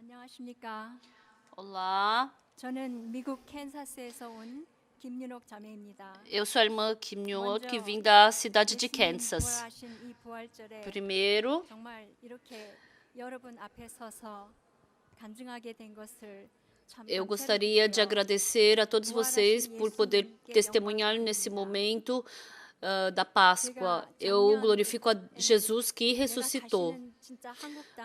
안녕하십니까? Olá, 저는 미국 캔사스에서 온 김윤옥 자매입니다. eu sou a irmã Kim Yoon, que 먼저 vim da cidade de 예수님 Kansas. 부활하신 이 부활절에 Primeiro, 정말 이렇게 여러분 앞에 서서 간증하게 된 것을 참 eu gostaria de 감사드리고요. agradecer a todos vocês por poder testemunhar nesse momento da Páscoa. Eu glorifico a Jesus que ressuscitou.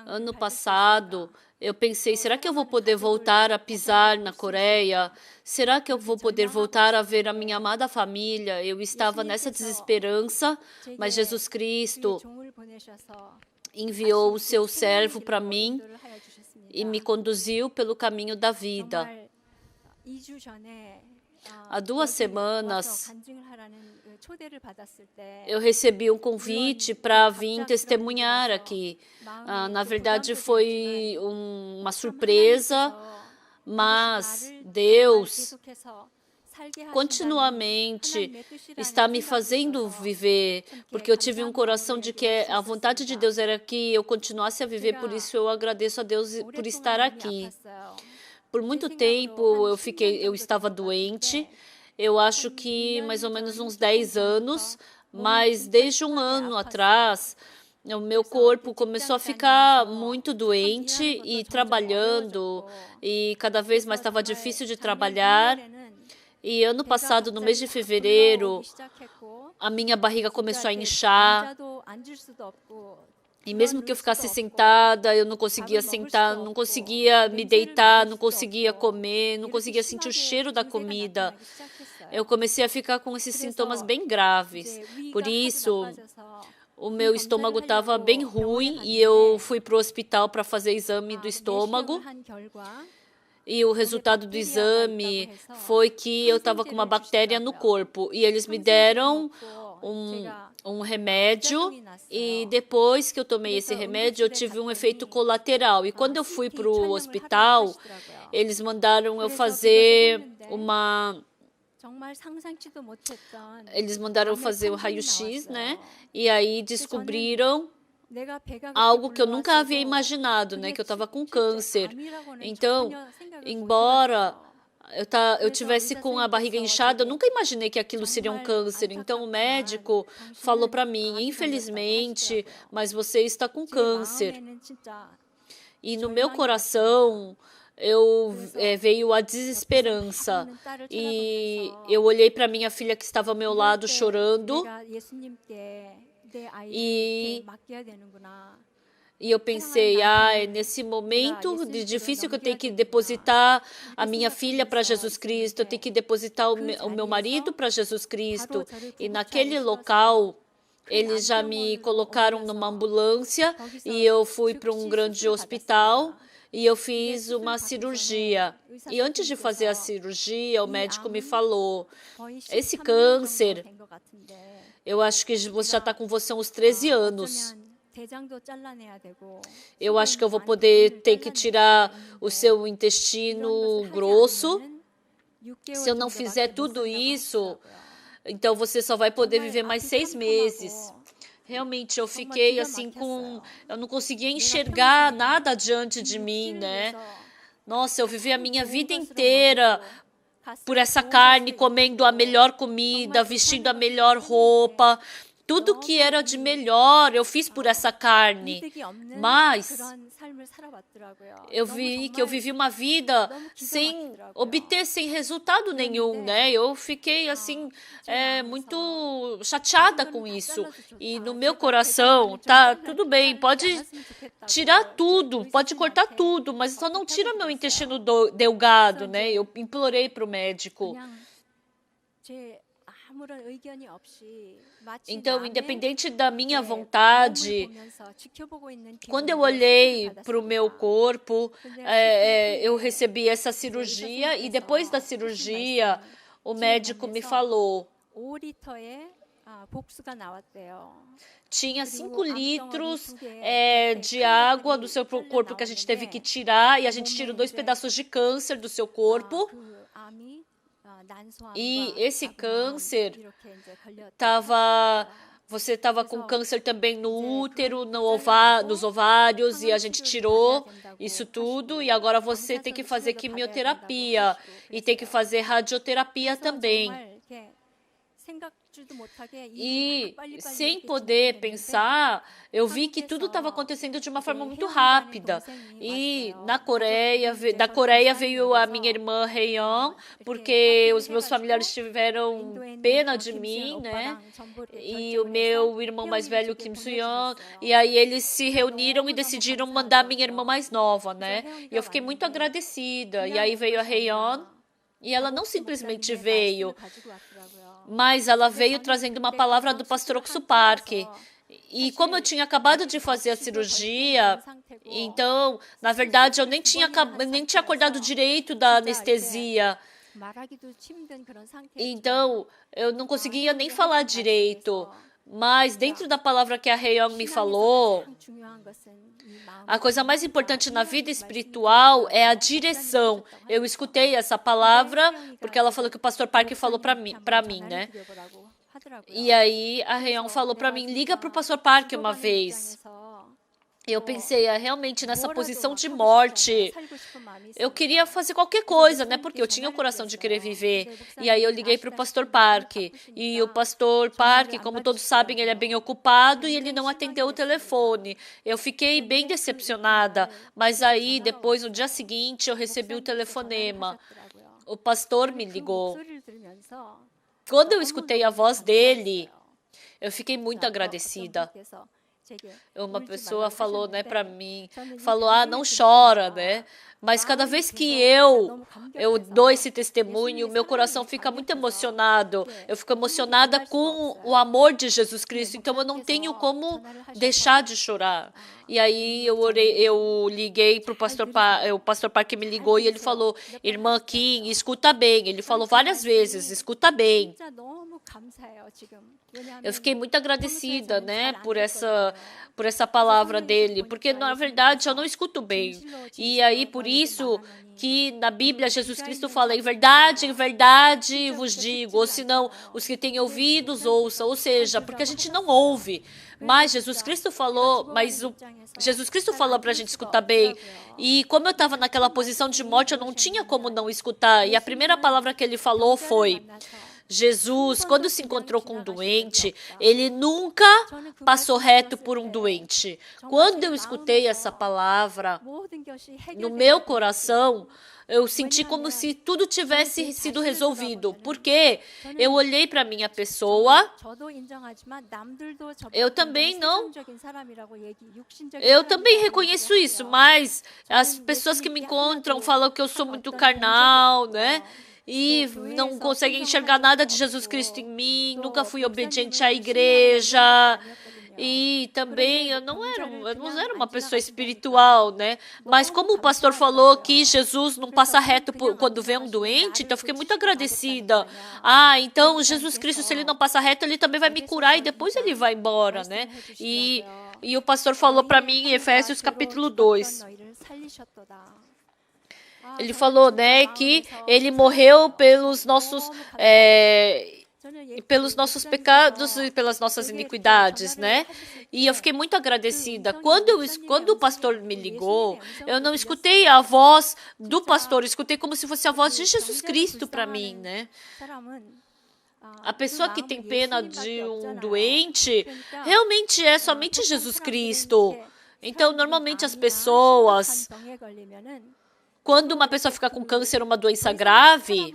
Ano passado, eu pensei, será que eu vou poder voltar a pisar na Coreia? Será que eu vou poder voltar a ver a minha amada família? Eu estava nessa desesperança, mas Jesus Cristo enviou o seu servo para mim e me conduziu pelo caminho da vida. Há 2 semanas, eu recebi um convite para vir testemunhar aqui. Na verdade, foi uma surpresa, mas Deus continuamente está me fazendo viver, porque eu tive um coração de que a vontade de Deus era que eu continuasse a viver, por isso eu agradeço a Deus por estar aqui. Por muito tempo eu estava doente, eu acho que mais ou menos uns 10 anos, mas desde um ano atrás, o meu corpo começou a ficar muito doente e trabalhando, e cada vez mais estava difícil de trabalhar. E ano passado, no mês de fevereiro, a minha barriga começou a inchar. E mesmo que eu ficasse sentada, eu não conseguia sentar, não conseguia me deitar, não conseguia comer, não conseguia sentir o cheiro da comida. Eu comecei a ficar com esses sintomas bem graves. Por isso, o meu estômago estava bem ruim e eu fui para o hospital para fazer exame do estômago. E o resultado do exame foi que eu estava com uma bactéria no corpo. E eles me deram um remédio, e depois que eu tomei esse remédio, eu tive um efeito colateral. E quando eu fui para o hospital, eles mandaram eu fazer o raio-x, né? E aí descobriram algo que eu nunca havia imaginado, né? Que eu estava com câncer. Então, embora eu tivesse com a barriga inchada, eu nunca imaginei que aquilo seria um câncer. Então, o médico falou para mim, infelizmente, mas você está com câncer. E no meu coração, veio a desesperança. E eu olhei para minha filha que estava ao meu lado chorando. E eu pensei, nesse momento difícil que eu tenho que depositar a minha filha para Jesus Cristo, eu tenho que depositar o meu marido para Jesus Cristo. E naquele local, eles já me colocaram numa ambulância e eu fui para um grande hospital e eu fiz uma cirurgia. E antes de fazer a cirurgia, o médico me falou, esse câncer, eu acho que você já está com você há uns 13 anos. Eu acho que eu vou ter que tirar o seu intestino grosso. Se eu não fizer tudo isso, então você só vai poder viver mais 6 meses. Realmente, eu fiquei assim eu não conseguia enxergar nada diante de mim, né? Nossa, eu vivi a minha vida inteira por essa carne, comendo a melhor comida, vestindo a melhor roupa. Tudo que era de melhor eu fiz por essa carne, mas eu vi que eu vivi uma vida sem obter resultado nenhum, né? Eu fiquei assim muito chateada com isso. E no meu coração, tá, tudo bem, pode tirar tudo, pode cortar tudo, mas só não tira meu intestino delgado, né? Eu implorei para o médico. Então, independente da minha vontade, quando eu olhei para o meu corpo, eu recebi essa cirurgia e depois da cirurgia, o médico me falou, tinha 5 litros de água do seu corpo que a gente teve que tirar, e a gente tirou 2 pedaços de câncer do seu corpo. E esse câncer estava você estava com câncer também no útero, nos ovários, e a gente tirou isso tudo, e agora você tem que fazer quimioterapia e tem que fazer radioterapia também. E sem poder pensar, eu vi que tudo estava acontecendo de uma forma muito rápida. E da Coreia veio a minha irmã Hyeon, porque os meus familiares tiveram pena de mim, né? E o meu irmão mais velho, Kim Soo-yeon, e aí eles se reuniram e decidiram mandar minha irmã mais nova, né? E eu fiquei muito agradecida. E aí veio a Hyeon, e ela não simplesmente veio, mas ela veio trazendo uma palavra do pastor Oksu Park. E como eu tinha acabado de fazer a cirurgia, então, na verdade, eu nem tinha acordado direito da anestesia. Então, eu não conseguia nem falar direito. Mas dentro da palavra que a Hyeon me falou, a coisa mais importante na vida espiritual é a direção. Eu escutei essa palavra porque ela falou que o pastor Park falou para mim, né? E aí a Hyeon falou para mim, liga para o pastor Park uma vez. Eu pensei, realmente nessa posição de morte, eu queria fazer qualquer coisa, né? Porque eu tinha o coração de querer viver. E aí eu liguei para o pastor Park. E o pastor Park, como todos sabem, ele é bem ocupado e ele não atendeu o telefone. Eu fiquei bem decepcionada. Mas aí, depois, no dia seguinte, eu recebi o telefonema. O pastor me ligou. Quando eu escutei a voz dele, eu fiquei muito agradecida. Uma pessoa falou, né, para mim, falou, não chora, né? Mas cada vez que eu dou esse testemunho, meu coração fica muito emocionado. Eu fico emocionada com o amor de Jesus Cristo, então eu não tenho como deixar de chorar. E aí eu liguei para o pastor Park me ligou e ele falou, irmã Kim, escuta bem. Ele falou várias vezes, escuta bem. Eu fiquei muito agradecida, né, por essa palavra dele, porque na verdade eu não escuto bem. E aí por isso que na Bíblia Jesus Cristo fala, em verdade vos digo, ou senão os que têm ouvidos ouçam, ou seja, porque a gente não ouve. Mas Jesus Cristo falou para a gente escutar bem. E como eu estava naquela posição de morte, eu não tinha como não escutar. E a primeira palavra que ele falou foi, Jesus, quando se encontrou com um doente, ele nunca passou reto por um doente. Quando eu escutei essa palavra, no meu coração, eu senti como se tudo tivesse sido resolvido. Porque eu olhei para minha pessoa, eu também reconheço isso, mas as pessoas que me encontram falam que eu sou muito carnal, né? E não conseguem enxergar nada de Jesus Cristo em mim, nunca fui obediente à igreja. E também eu não era uma pessoa espiritual, né? Mas como o pastor falou que Jesus não passa reto quando vê um doente, então eu fiquei muito agradecida. Então Jesus Cristo, se ele não passa reto, ele também vai me curar e depois ele vai embora, né? E o pastor falou para mim em Efésios capítulo 2. Ele falou, né, que ele morreu pelos nossos pecados e pelas nossas iniquidades, né? E eu fiquei muito agradecida. Quando o pastor me ligou, eu não escutei a voz do pastor, eu escutei como se fosse a voz de Jesus Cristo para mim, né? A pessoa que tem pena de um doente, realmente é somente Jesus Cristo. Então, normalmente as pessoas, quando uma pessoa fica com câncer, uma doença grave,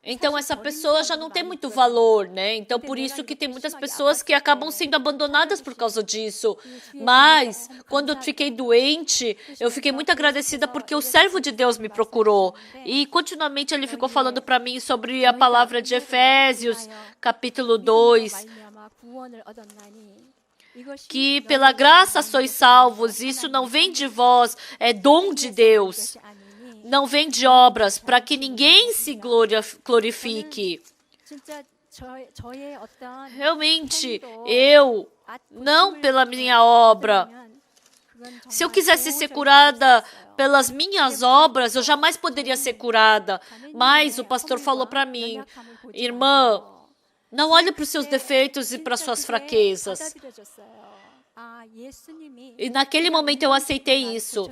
então essa pessoa já não tem muito valor, né? Então, por isso que tem muitas pessoas que acabam sendo abandonadas por causa disso. Mas, quando eu fiquei doente, eu fiquei muito agradecida porque o servo de Deus me procurou. E, continuamente, ele ficou falando para mim sobre a palavra de Efésios, capítulo 2, que pela graça sois salvos, isso não vem de vós, é dom de Deus. Não vem de obras, para que ninguém se glorifique. Realmente, não pela minha obra. Se eu quisesse ser curada pelas minhas obras, eu jamais poderia ser curada. Mas o pastor falou para mim, irmã, Não olhe para os seus defeitos e para as suas fraquezas. E naquele momento eu aceitei isso.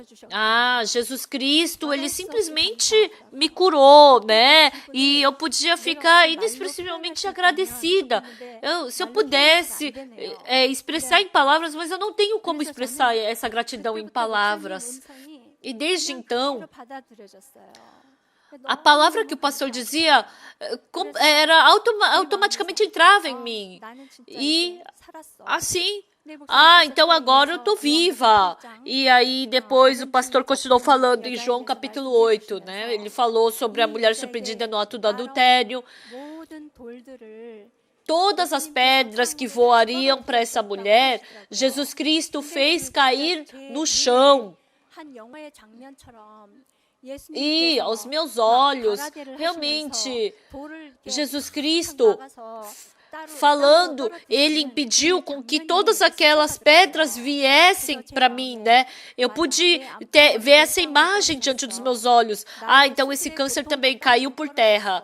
Jesus Cristo, Ele simplesmente me curou, né? E eu podia ficar inexpressivelmente agradecida. Se eu pudesse expressar em palavras, mas eu não tenho como expressar essa gratidão em palavras. E desde então, a palavra que o pastor dizia era automaticamente entrava em mim. E assim, então agora eu estou viva. E aí depois o pastor continuou falando em João capítulo 8, né? Ele falou sobre a mulher surpreendida no ato do adultério. Todas as pedras que voariam para essa mulher, Jesus Cristo fez cair no chão. E aos meus olhos, realmente, Jesus Cristo falando, Ele impediu com que todas aquelas pedras viessem para mim, né? Eu pude ver essa imagem diante dos meus olhos. Então esse câncer também caiu por terra.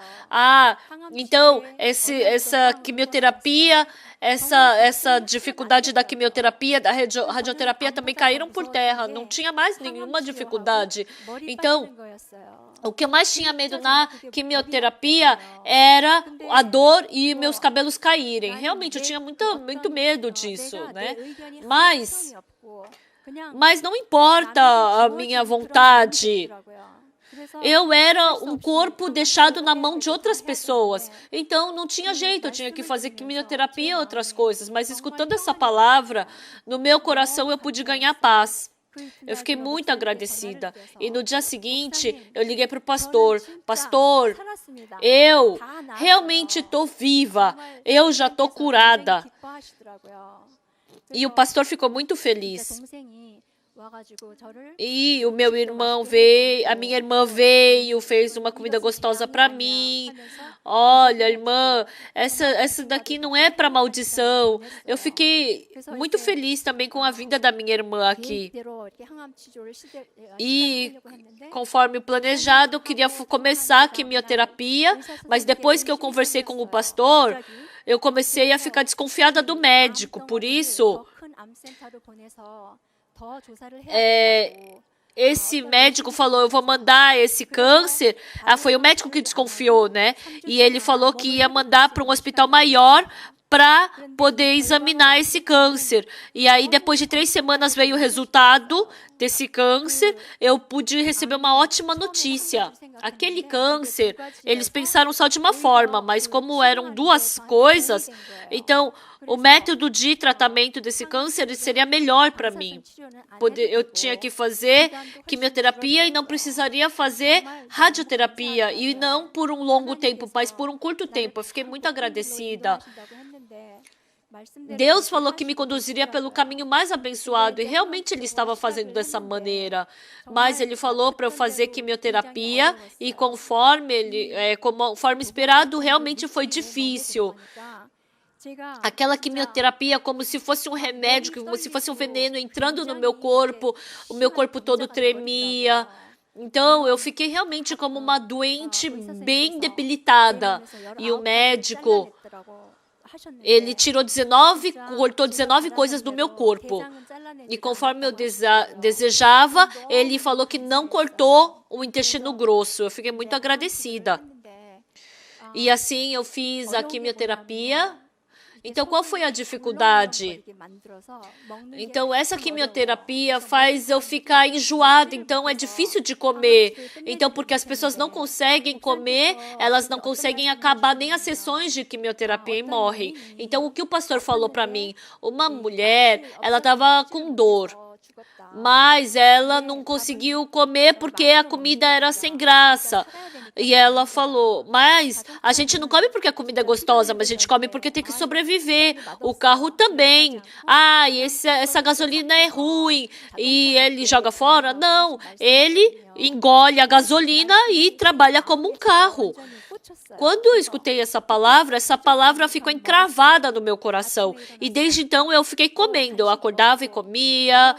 Então essa quimioterapia, essa dificuldade da quimioterapia, da radioterapia também caíram por terra. Não tinha mais nenhuma dificuldade. Então, o que eu mais tinha medo na quimioterapia era a dor e meus cabelos caírem. Realmente, eu tinha muito medo disso, né? Mas não importa a minha vontade. Eu era um corpo deixado na mão de outras pessoas. Então, não tinha jeito, eu tinha que fazer quimioterapia e outras coisas. Mas escutando essa palavra, no meu coração eu pude ganhar paz. Eu fiquei muito agradecida. E no dia seguinte, eu liguei para o pastor. Pastor, eu realmente estou viva. Eu já estou curada. E o pastor ficou muito feliz. E o meu irmão veio, a minha irmã veio, fez uma comida gostosa para mim. Olha, irmã, essa daqui não é para maldição. Eu fiquei muito feliz também com a vinda da minha irmã aqui. E conforme planejado, eu queria começar a quimioterapia, mas depois que eu conversei com o pastor, eu comecei a ficar desconfiada do médico. Por isso, esse médico falou, eu vou mandar esse câncer. Foi o médico que desconfiou, né? E ele falou que ia mandar para um hospital maior para poder examinar esse câncer. E aí, depois de 3 semanas, veio o resultado desse câncer. Eu pude receber uma ótima notícia. Aquele câncer, eles pensaram só de uma forma, mas como eram 2 coisas, então o método de tratamento desse câncer seria melhor para mim. Eu tinha que fazer quimioterapia e não precisaria fazer radioterapia. E não por um longo tempo, mas por um curto tempo. Eu fiquei muito agradecida. Deus falou que me conduziria pelo caminho mais abençoado e realmente Ele estava fazendo dessa maneira. Mas Ele falou para eu fazer quimioterapia e conforme esperado, realmente foi difícil. Aquela quimioterapia como se fosse um remédio, como se fosse um veneno entrando no meu corpo, o meu corpo todo tremia. Então, eu fiquei realmente como uma doente bem debilitada. E o médico, ele cortou 19 coisas do meu corpo. E conforme eu desejava, ele falou que não cortou o intestino grosso. Eu fiquei muito agradecida. E assim, eu fiz a quimioterapia. Então, qual foi a dificuldade? Então, essa quimioterapia faz eu ficar enjoada, então é difícil de comer. Então, porque as pessoas não conseguem comer, elas não conseguem acabar nem as sessões de quimioterapia e morrem. Então, o que o pastor falou para mim? Uma mulher, ela estava com dor, mas ela não conseguiu comer porque a comida era sem graça. E ela falou, mas a gente não come porque a comida é gostosa, mas a gente come porque tem que sobreviver. O carro também. E essa gasolina é ruim. E ele joga fora? Não, ele engole a gasolina e trabalha como um carro. Quando eu escutei essa palavra ficou encravada no meu coração. E desde então eu fiquei comendo. Eu acordava e comia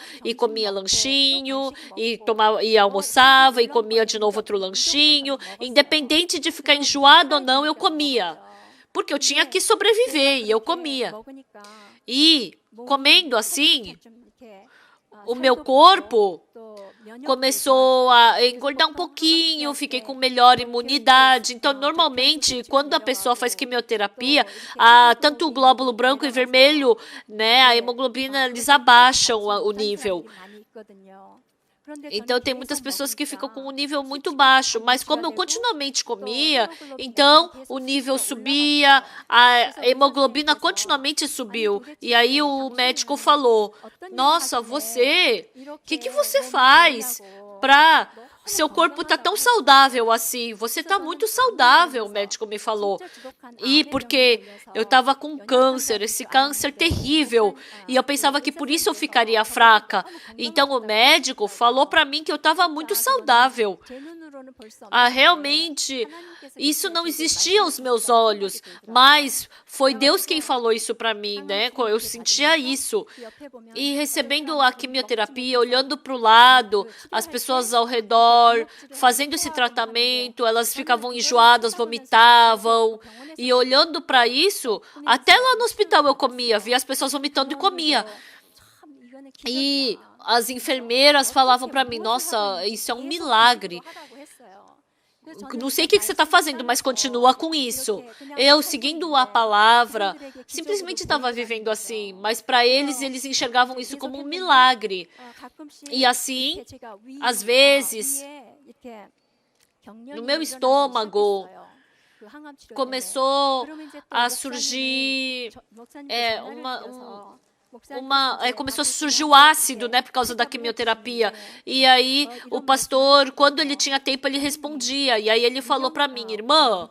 lanchinho, e almoçava, e comia de novo outro lanchinho. Independente de ficar enjoado ou não, eu comia. porque eu tinha que sobreviver e eu comia. E comendo assim, o meu corpo começou a engordar um pouquinho, fiquei com melhor imunidade. Então, normalmente, quando a pessoa faz quimioterapia, tanto o glóbulo branco e vermelho, né, a hemoglobina, eles abaixam o nível. Então, tem muitas pessoas que ficam com um nível muito baixo, mas como eu continuamente comia, então o nível subia, a hemoglobina continuamente subiu. E aí o médico falou, nossa, o que você faz para seu corpo tá tão saudável assim? Você tá muito saudável, o médico me falou. E porque eu estava com câncer, esse câncer terrível, e eu pensava que por isso eu ficaria fraca. Então o médico falou para mim que eu estava muito saudável. Realmente, isso não existia aos meus olhos, mas foi Deus quem falou isso para mim, né? Eu sentia isso. E recebendo a quimioterapia, olhando para o lado, as pessoas ao redor, fazendo esse tratamento, elas ficavam enjoadas, vomitavam. E olhando para isso, até lá no hospital eu comia, via as pessoas vomitando e comia. E as enfermeiras falavam para mim, nossa, isso é um milagre. Não sei o que você está fazendo, mas continua com isso. Eu, seguindo a palavra, simplesmente estava vivendo assim, mas para eles enxergavam isso como um milagre. E assim, às vezes, no meu estômago, começou a surgir começou a surgir o ácido, né, por causa da quimioterapia. E aí, o pastor, quando ele tinha tempo, ele respondia. E aí, ele falou para mim, irmã,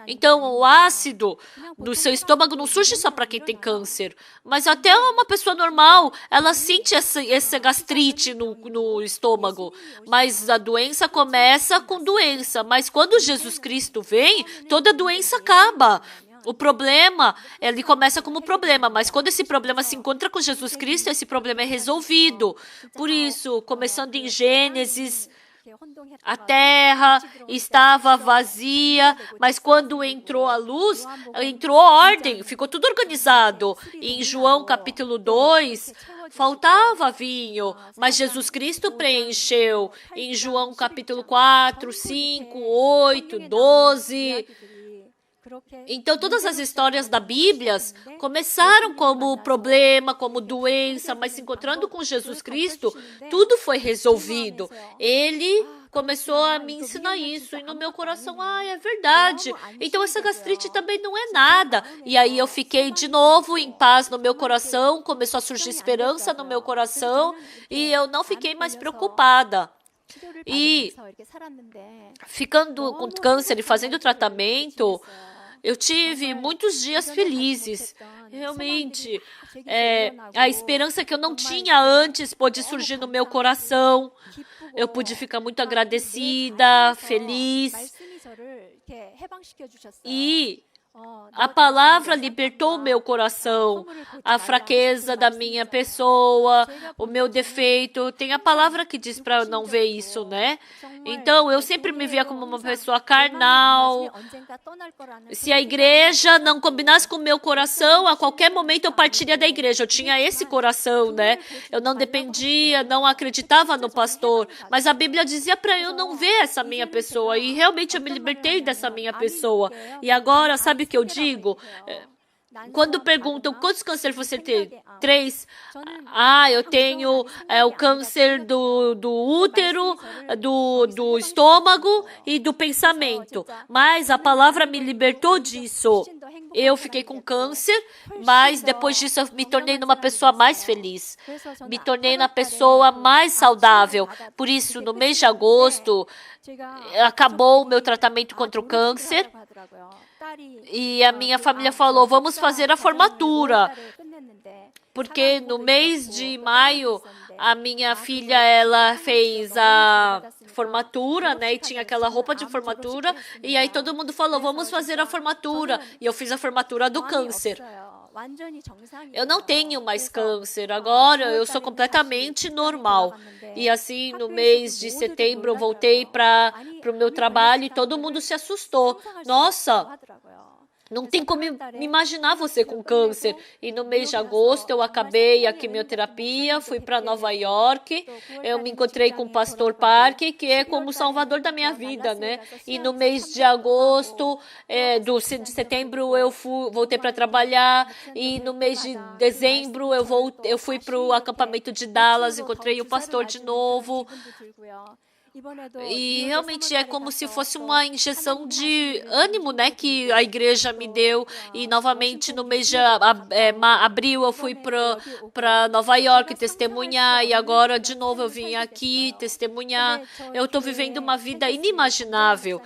então, o ácido do seu estômago não surge só para quem tem câncer, mas até uma pessoa normal, ela sente essa gastrite no estômago. Mas a doença começa com doença. Mas quando Jesus Cristo vem, toda doença acaba. O problema, ele começa como problema, mas quando esse problema se encontra com Jesus Cristo, esse problema é resolvido. Por isso, começando em Gênesis, a terra estava vazia, mas quando entrou a luz, entrou ordem, ficou tudo organizado. Em João capítulo 2, faltava vinho, mas Jesus Cristo preencheu. Em João capítulo 4, 5, 8, 12... Então, todas as histórias da Bíblia começaram como problema, como doença, mas se encontrando com Jesus Cristo, tudo foi resolvido. Ele começou a me ensinar isso, e no meu coração, é verdade. Então, essa gastrite também não é nada. E aí, eu fiquei de novo em paz no meu coração, começou a surgir esperança no meu coração, e eu não fiquei mais preocupada. E ficando com câncer e fazendo tratamento, eu tive muitos dias felizes. Realmente, a esperança que eu não tinha antes pôde surgir no meu coração. Eu pude ficar muito agradecida, feliz. E a palavra libertou o meu coração, a fraqueza da minha pessoa, o meu defeito. Tem a palavra que diz para não ver isso, né? Então, eu sempre me via como uma pessoa carnal. Se a igreja não combinasse com o meu coração, a qualquer momento eu partiria da igreja. Eu tinha esse coração, né? Eu não dependia, não acreditava no pastor. Mas a Bíblia dizia para eu não ver essa minha pessoa. E realmente eu me libertei dessa minha pessoa. E agora, sabe o que eu digo? Quando perguntam quantos cânceres você tem? 3. Eu tenho o câncer do útero, do estômago e do pensamento. Mas a palavra me libertou disso. Eu fiquei com câncer, mas depois disso eu me tornei uma pessoa mais feliz. Me tornei uma pessoa mais saudável. Por isso, no mês de agosto, acabou o meu tratamento contra o câncer. E a minha família falou, vamos fazer a formatura. Porque no mês de maio, a minha filha, ela fez a formatura, né? E tinha aquela roupa de formatura. E aí todo mundo falou, vamos fazer a formatura. E eu fiz a formatura do câncer. Eu não tenho mais câncer. Agora eu sou completamente normal. E assim, no mês de setembro, eu voltei para o meu trabalho e todo mundo se assustou. Nossa, não tem como me imaginar você com câncer. E no mês de agosto eu acabei a quimioterapia, fui para Nova York, eu me encontrei com o pastor Park, que é como o salvador da minha vida, né? E no mês de agosto, de setembro eu voltei para trabalhar, e no mês de dezembro eu fui para o acampamento de Dallas, encontrei o pastor de novo. E realmente é como se fosse uma injeção de ânimo, né, que a igreja me deu. E novamente no mês de abril eu fui para Nova York testemunhar, e agora de novo eu vim aqui testemunhar. Eu estou vivendo uma vida inimaginável.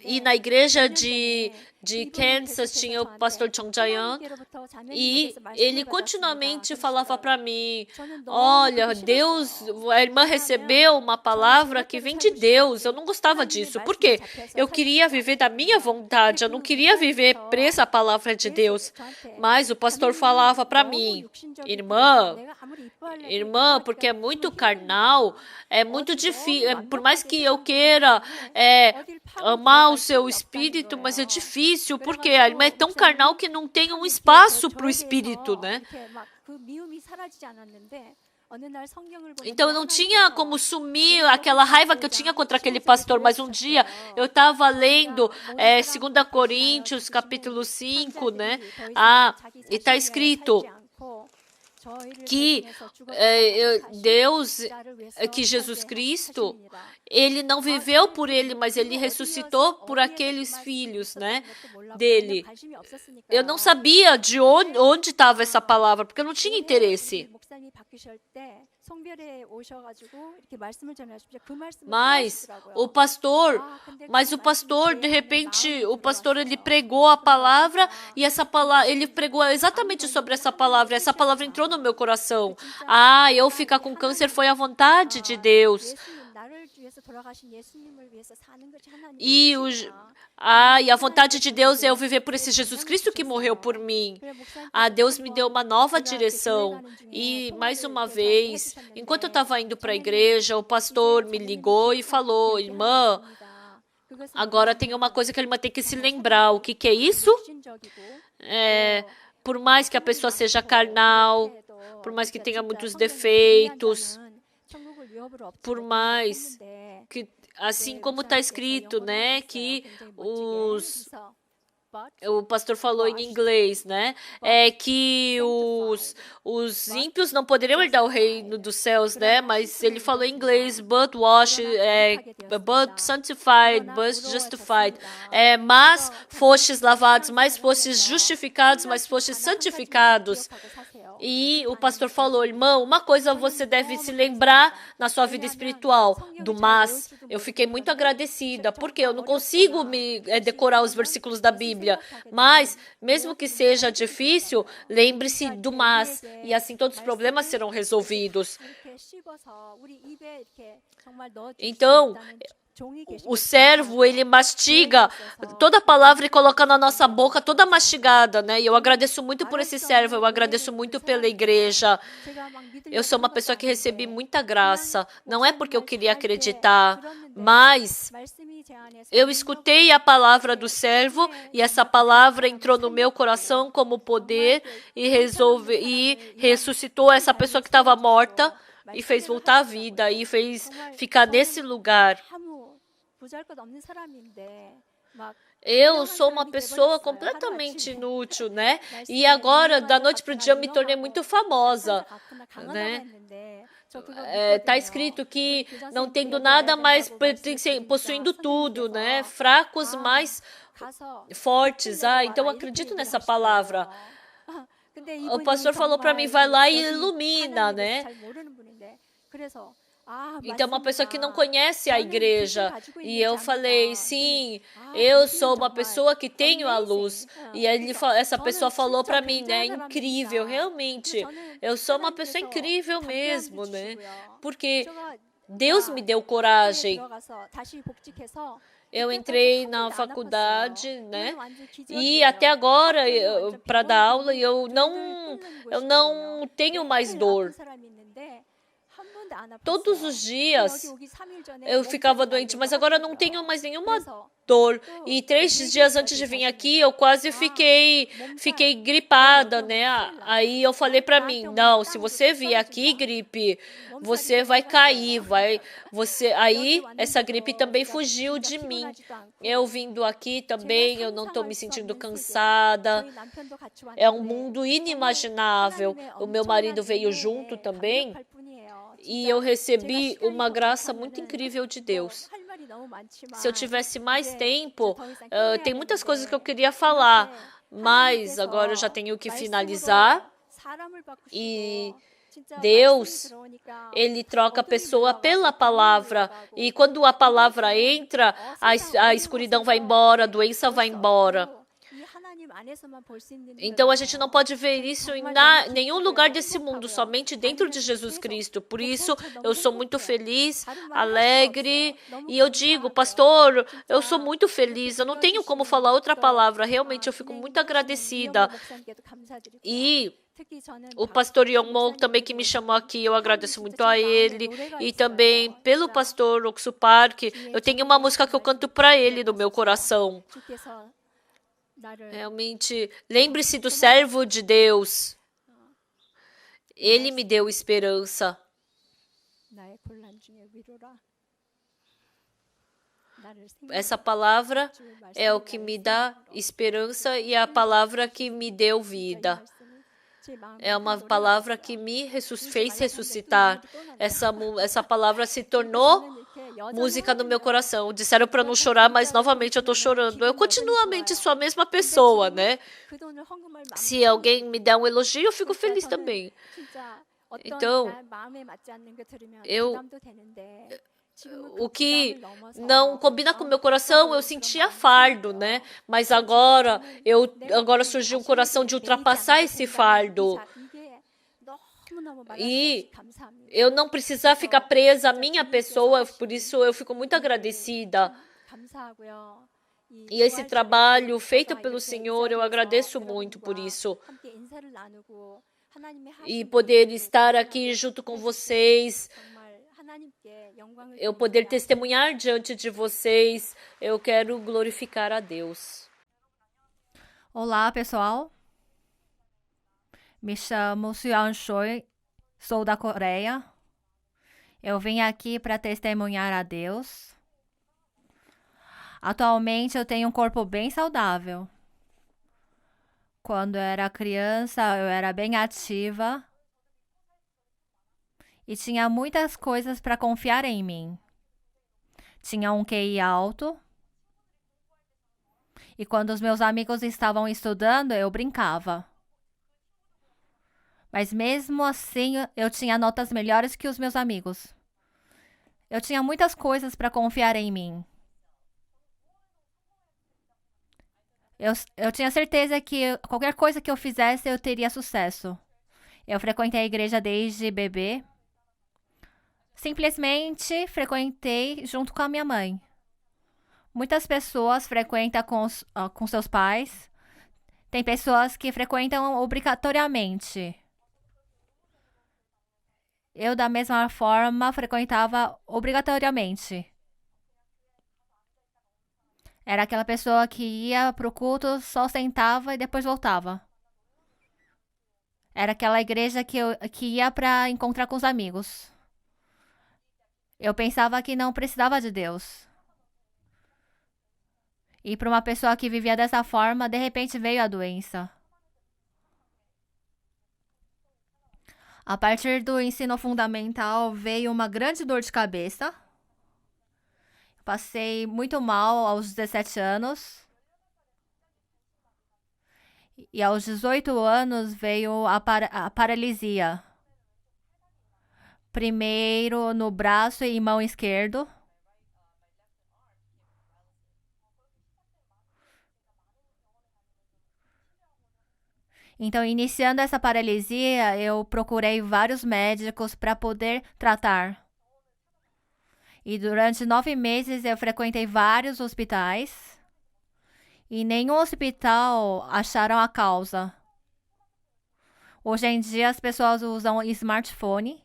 E na igreja de Kansas tinha o pastor Chung Jae-yeon, e ele continuamente falava para mim: olha, Deus, a irmã recebeu uma palavra que vem de Deus. Eu não gostava disso. Por quê? Eu queria viver da minha vontade, eu não queria viver presa à palavra de Deus. Mas o pastor falava para mim: irmã, porque é muito carnal, é muito difícil, por mais que eu queira amar o seu espírito, mas é difícil, porque a irmã é tão carnal que não tem um espaço para o espírito, né? Então eu não tinha como sumir aquela raiva que eu tinha contra aquele pastor, mas um dia eu estava lendo 2 Coríntios, capítulo 5, né? E está escrito que Deus, que Jesus Cristo, ele não viveu por ele, mas ele ressuscitou por aqueles filhos, né, dele. Eu não sabia de onde estava essa palavra, porque eu não tinha interesse. Mas o pastor, de repente, o pastor ele pregou a palavra, e essa palavra, ele pregou exatamente sobre essa palavra. Essa palavra entrou no meu coração. Eu ficar com câncer foi a vontade de Deus. E a vontade de Deus é eu viver por esse Jesus Cristo que morreu por mim. Deus me deu uma nova direção. E, mais uma vez, enquanto eu estava indo para a igreja, o pastor me ligou e falou: irmã, agora tem uma coisa que a irmã tem que se lembrar. O que é isso? Por mais que a pessoa seja carnal, por mais que tenha muitos defeitos, por mais que, assim como está escrito, né, que o pastor falou em inglês, né, que os ímpios não poderiam herdar o reino dos céus, né, mas ele falou em inglês: but washed, but sanctified, but justified, mas fostes lavados, mas fostes justificados, mas fostes santificados. E o pastor falou: irmão, uma coisa você deve se lembrar na sua vida espiritual, do mas. Eu fiquei muito agradecida, porque eu não consigo decorar os versículos da Bíblia, mas, mesmo que seja difícil, lembre-se do mas, e assim todos os problemas serão resolvidos. Então, o servo, ele mastiga toda a palavra e coloca na nossa boca toda mastigada, né? E eu agradeço muito por esse servo, eu agradeço muito pela igreja. Eu sou uma pessoa que recebi muita graça. Não é porque eu queria acreditar, mas eu escutei a palavra do servo, e essa palavra entrou no meu coração como poder e ressuscitou essa pessoa que estava morta e fez voltar à vida e fez ficar nesse lugar. Eu sou uma pessoa completamente inútil, né? E agora, da noite para o dia, eu me tornei muito famosa, né? Tá escrito que não tendo nada, mas possuindo tudo, né? Fracos, mais fortes. Então eu acredito nessa palavra. O pastor falou para mim: vai lá e ilumina, né? Então, uma pessoa que não conhece a igreja. E eu falei: sim, eu sou uma pessoa que tenho a luz. E essa pessoa falou para mim, né? Incrível, realmente. Eu sou uma pessoa incrível mesmo, né? Porque Deus me deu coragem. eu entrei na faculdade, né? E até agora, para dar aula, eu não tenho mais dor. Todos os dias eu ficava doente, mas agora não tenho mais nenhuma dor. E 3 dias antes de vir aqui, eu quase fiquei gripada, né? Aí eu falei para mim, não, se você vir aqui, gripe, você vai cair, aí essa gripe também fugiu de mim. Eu vindo aqui também, eu não estou me sentindo cansada. É um mundo inimaginável. O meu marido veio junto também. E eu recebi uma graça muito incrível de Deus. Se eu tivesse mais tempo, tem muitas coisas que eu queria falar, mas agora eu já tenho que finalizar. E Deus, Ele troca a pessoa pela palavra. E quando a palavra entra, a escuridão vai embora, a doença vai embora. Então a gente não pode ver isso em nenhum lugar desse mundo, somente dentro de Jesus Cristo. Por isso eu sou muito feliz, alegre, e eu digo, pastor, eu sou muito feliz, eu não tenho como falar outra palavra, realmente eu fico muito agradecida. E o pastor Yongmo também que me chamou aqui, eu agradeço muito a ele, e também pelo pastor Oksu Park, eu tenho uma música que eu canto para ele no meu coração. Realmente, lembre-se do servo de Deus. Ele me deu esperança. Essa palavra é o que me dá esperança e é a palavra que me deu vida. É uma palavra que me fez ressuscitar. Essa palavra se tornou música no meu coração. Disseram para não chorar, mas novamente eu estou chorando. Eu continuamente sou a mesma pessoa, né? Se alguém me der um elogio, eu fico feliz também. Então, o que não combina com o meu coração, eu sentia fardo, né? Mas agora surgiu um coração de ultrapassar esse fardo. E eu não precisar ficar presa à minha pessoa, por isso eu fico muito agradecida. E esse trabalho feito pelo Senhor, eu agradeço muito por isso. E poder estar aqui junto com vocês, eu poder testemunhar diante de vocês, eu quero glorificar a Deus. Olá, pessoal. Me chamo Suyeon Choi, sou da Coreia. Eu vim aqui para testemunhar a Deus. Atualmente eu tenho um corpo bem saudável. Quando eu era criança, eu era bem ativa e tinha muitas coisas para confiar em mim. Tinha um QI alto. E quando os meus amigos estavam estudando, eu brincava. Mas mesmo assim, eu tinha notas melhores que os meus amigos. Eu tinha muitas coisas para confiar em mim. Eu tinha certeza que qualquer coisa que eu fizesse, eu teria sucesso. Eu frequentei a igreja desde bebê. Simplesmente frequentei junto com a minha mãe. Muitas pessoas frequentam com seus pais. Tem pessoas que frequentam obrigatoriamente. Eu, da mesma forma, frequentava obrigatoriamente. Era aquela pessoa que ia pro culto, só sentava e depois voltava. Era aquela igreja que ia para encontrar com os amigos. Eu pensava que não precisava de Deus. E para uma pessoa que vivia dessa forma, de repente veio a doença. A partir do ensino fundamental veio uma grande dor de cabeça. Passei muito mal aos 17 anos. E aos 18 anos veio a paralisia. Primeiro no braço e mão esquerdo. Então, iniciando essa paralisia, eu procurei vários médicos para poder tratar. E durante 9 meses eu frequentei vários hospitais e nenhum hospital acharam a causa. Hoje em dia as pessoas usam smartphone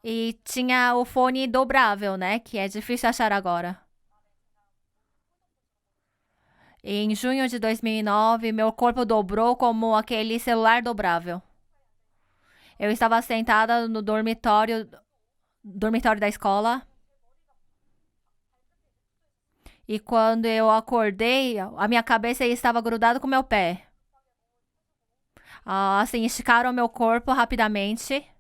e tinha o fone dobrável, né? Que é difícil achar agora. Em junho de 2009, meu corpo dobrou como aquele celular dobrável. Eu estava sentada no dormitório da escola. E quando eu acordei, a minha cabeça estava grudada com meu pé. Assim, esticaram meu corpo rapidamente.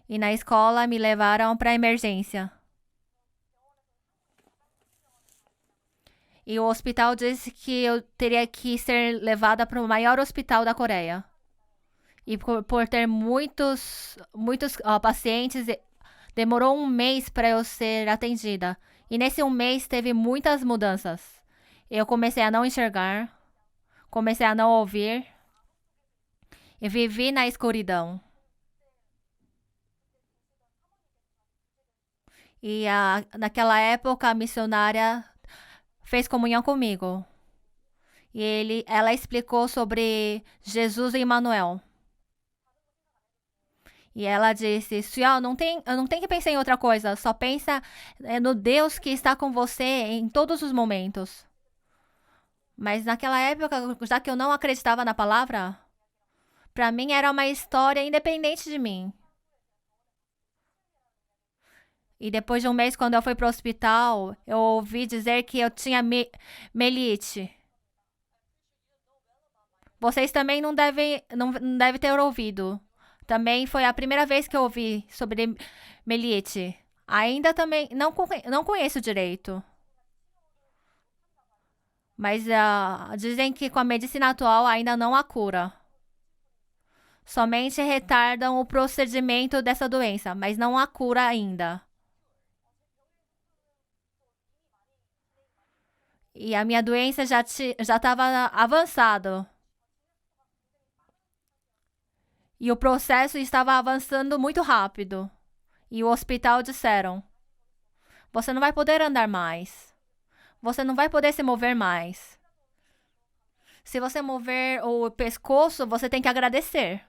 E na escola me levaram para emergência. E o hospital disse que eu teria que ser levada para o maior hospital da Coreia. E por ter muitos pacientes, demorou um mês para eu ser atendida. E nesse um mês teve muitas mudanças. Eu comecei a não enxergar, comecei a não ouvir e vivi na escuridão. E naquela época a missionária fez comunhão comigo. E ela explicou sobre Jesus e Emmanuel. E ela disse, Suel, não tem que pensar em outra coisa, só pensa no Deus que está com você em todos os momentos. Mas naquela época, já que eu não acreditava na palavra, para mim era uma história independente de mim. E depois de um mês, quando eu fui para o hospital, eu ouvi dizer que eu tinha melite. Vocês também não devem ter ouvido. Também foi a primeira vez que eu ouvi sobre melite. Ainda também não conheço direito. Mas dizem que com a medicina atual ainda não há cura. Somente retardam o procedimento dessa doença, mas não há cura ainda. E a minha doença já estava avançada. E o processo estava avançando muito rápido. E o hospital disseram: você não vai poder andar mais. Você não vai poder se mover mais. Se você mover o pescoço, você tem que agradecer.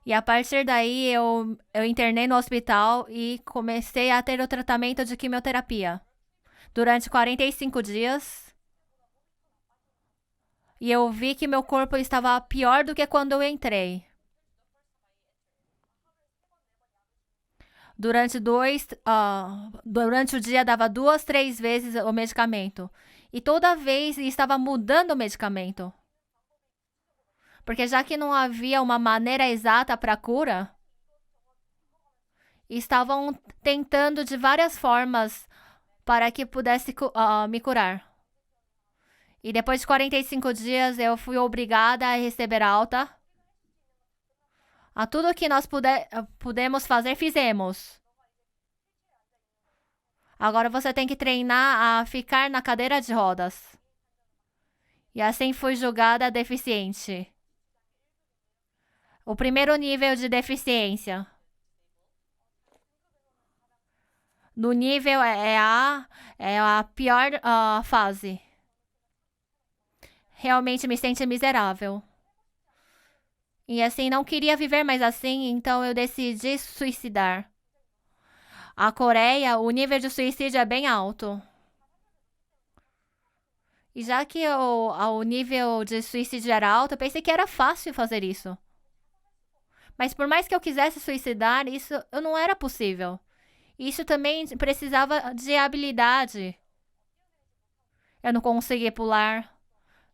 E a partir daí eu internei no hospital e comecei a ter o tratamento de quimioterapia. Durante 45 dias. E eu vi que meu corpo estava pior do que quando eu entrei. Durante o dia dava 2, 3 vezes o medicamento. E toda vez estava mudando o medicamento. Porque já que não havia uma maneira exata para a cura, estavam tentando de várias formas para que pudesse me curar. E depois de 45 dias eu fui obrigada a receber alta. A tudo que nós pudemos fazer, fizemos. Agora você tem que treinar a ficar na cadeira de rodas. E assim fui julgada deficiente. O primeiro nível de deficiência. No nível é a pior fase. Realmente me senti miserável. E assim, não queria viver mais assim, então eu decidi suicidar. A Coreia, o nível de suicídio é bem alto. E já que o nível de suicídio era alto, eu pensei que era fácil fazer isso. Mas por mais que eu quisesse suicidar, isso não era possível. Isso também precisava de habilidade. Eu não conseguia pular.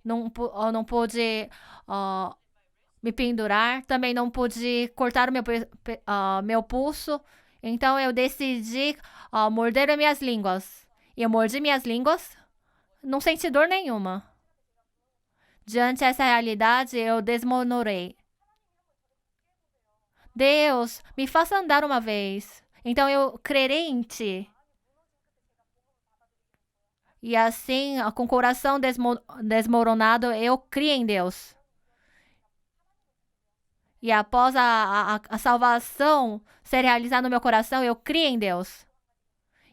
Eu não pude me pendurar. Também não pude cortar o meu pulso. Então eu decidi morder as minhas línguas. E eu mordi minhas línguas. Não senti dor nenhuma. Diante dessa realidade, eu desmoronei. Deus, me faça andar uma vez. Então eu crerei em ti. E assim, com o coração desmoronado, eu criei em Deus. E após a salvação ser realizada no meu coração, eu criei em Deus.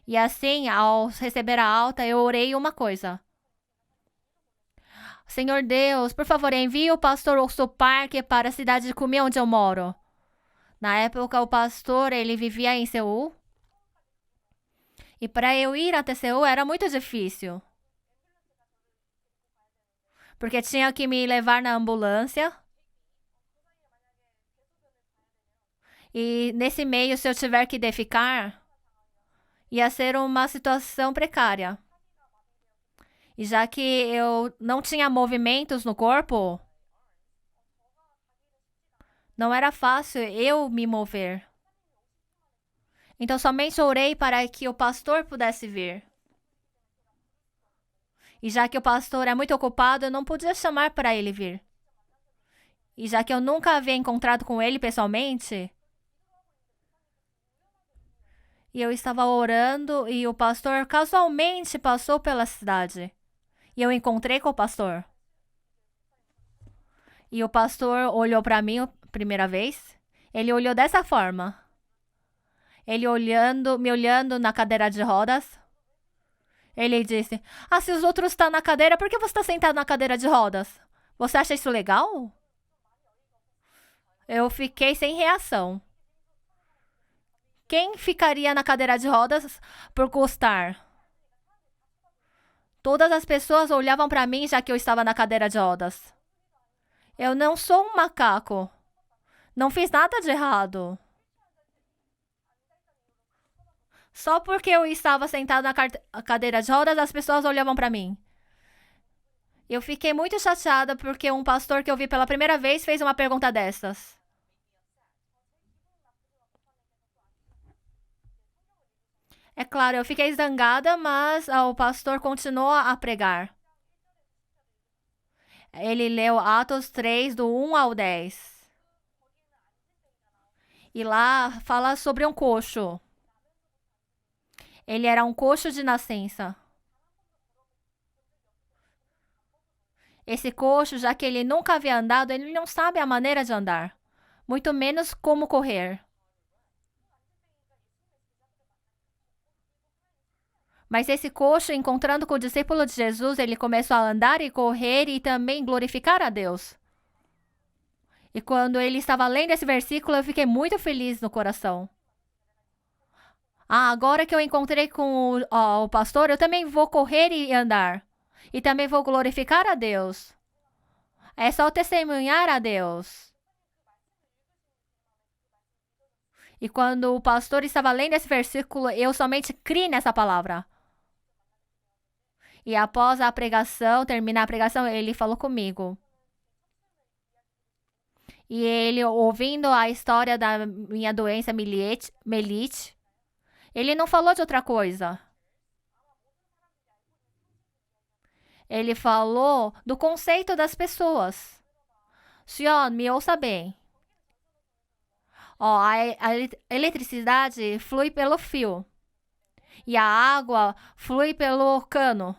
E assim, ao receber a alta, eu orei uma coisa. Senhor Deus, por favor, envie o pastor Osso Park para a cidade de Kumi, onde eu moro. Na época, o pastor, ele vivia em Seul. E para eu ir até Seul era muito difícil. Porque tinha que me levar na ambulância. E nesse meio, se eu tiver que defecar, ia ser uma situação precária. E já que eu não tinha movimentos no corpo, não era fácil eu me mover. Então somente orei para que o pastor pudesse vir. E já que o pastor é muito ocupado, eu não podia chamar para ele vir. E já que eu nunca havia encontrado com ele pessoalmente, e eu estava orando e o pastor casualmente passou pela cidade. E eu encontrei com o pastor. E o pastor olhou para mim a primeira vez. Ele olhou dessa forma. Ele me olhando na cadeira de rodas. Ele disse: se os outros estão na cadeira, por que você está sentado na cadeira de rodas? Você acha isso legal? Eu fiquei sem reação. Quem ficaria na cadeira de rodas por gostar? Todas as pessoas olhavam para mim já que eu estava na cadeira de rodas. Eu não sou um macaco. Não fiz nada de errado. Só porque eu estava sentado na cadeira de rodas, as pessoas olhavam para mim. Eu fiquei muito chateada porque um pastor que eu vi pela primeira vez fez uma pergunta dessas. É claro, eu fiquei zangada, mas o pastor continuou a pregar. Ele leu Atos 3, do 1 ao 10. E lá fala sobre um coxo. Ele era um coxo de nascença. Esse coxo, já que ele nunca havia andado, ele não sabe a maneira de andar. Muito menos como correr. Mas esse coxo, encontrando com o discípulo de Jesus, ele começou a andar e correr e também glorificar a Deus. E quando ele estava lendo esse versículo, eu fiquei muito feliz no coração. Agora que eu encontrei com o pastor, eu também vou correr e andar. E também vou glorificar a Deus. É só testemunhar a Deus. E quando o pastor estava lendo esse versículo, eu somente criei nessa palavra. E após a pregação, terminar a pregação, ele falou comigo. E ele, ouvindo a história da minha doença melite, ele não falou de outra coisa. Ele falou do conceito das pessoas. Sion, me ouça bem. A eletricidade flui pelo fio. E a água flui pelo cano.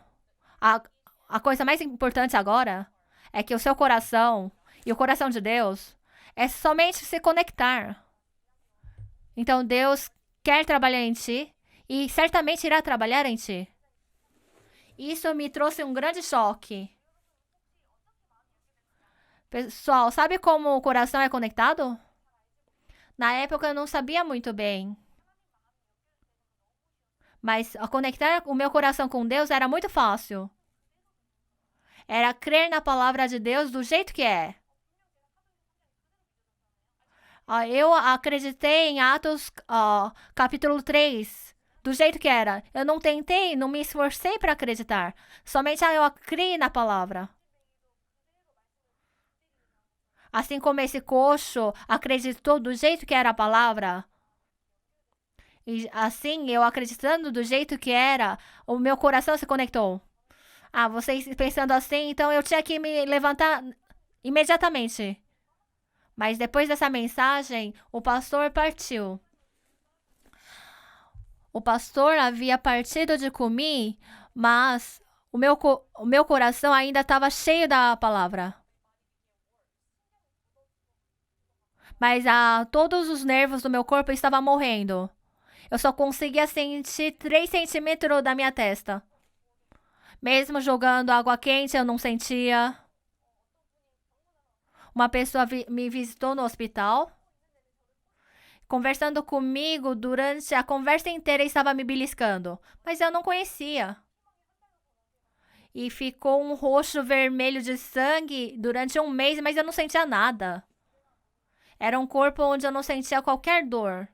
A coisa mais importante agora é que o seu coração e o coração de Deus é somente se conectar. Então Deus quer trabalhar em ti e certamente irá trabalhar em ti. Isso me trouxe um grande choque. Pessoal, sabe como o coração é conectado? Na época eu não sabia muito bem. Mas conectar o meu coração com Deus era muito fácil. Era crer na palavra de Deus do jeito que é. Eu acreditei em Atos capítulo 3, do jeito que era. Eu não tentei, não me esforcei para acreditar. Somente eu criei na palavra. Assim como esse coxo acreditou do jeito que era a palavra. E assim, eu acreditando do jeito que era, o meu coração se conectou. Vocês pensando assim, então eu tinha que me levantar imediatamente. Mas depois dessa mensagem, o pastor partiu. O pastor havia partido de Kumi, mas o meu coração ainda estava cheio da palavra. Mas todos os nervos do meu corpo estavam morrendo. Eu só conseguia sentir 3 centímetros da minha testa. Mesmo jogando água quente, eu não sentia. Uma pessoa me visitou no hospital. Conversando comigo durante a conversa inteira estava me beliscando. Mas eu não conhecia. E ficou um roxo vermelho de sangue durante um mês, mas eu não sentia nada. Era um corpo onde eu não sentia qualquer dor.